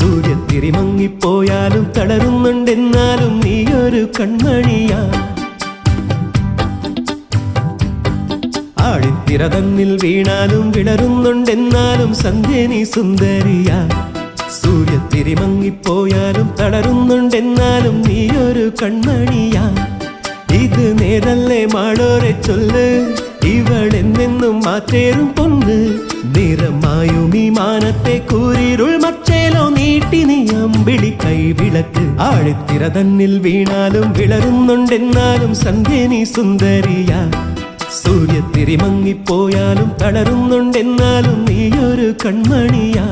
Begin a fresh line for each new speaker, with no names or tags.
സൂര്യത്തിരി മങ്ങിപ്പോയാലും തളരുന്നുണ്ടെന്നാലും നീയൊരു കൺമണിയാ. ആഴിത്തിര തന്നിൽ വീണാലും വിളരുന്നുണ്ടെന്നാലും സന്ധ്യ നീ സുന്ദരിയാ. സൂര്യത്തിരി മങ്ങിപ്പോയാലും തളരുന്നുണ്ടെന്നാലും നീയൊരു കൺമണിയാ. ഇത് നേരല്ലേ മാളോരെ ചൊല്ല്, ഇവളെന്നെന്നും മാറ്റേറും പൊന്ന്. നിറമായും ഈ മാനത്തെ കൂരിരുൾ മച്ചേലോ നീട്ടി നീ അമ്പിളി കൈവിളക്ക്. ആഴിത്തിര തന്നിൽ വീണാലും വിളരുന്നുണ്ടെന്നാലും സന്ധ്യ നീ സുന്ദരിയാ. സൂര്യത്തിരി മങ്ങിപ്പോയാലും തളരുന്നുണ്ടെന്നാലും നീയൊരു കൺമണിയാ.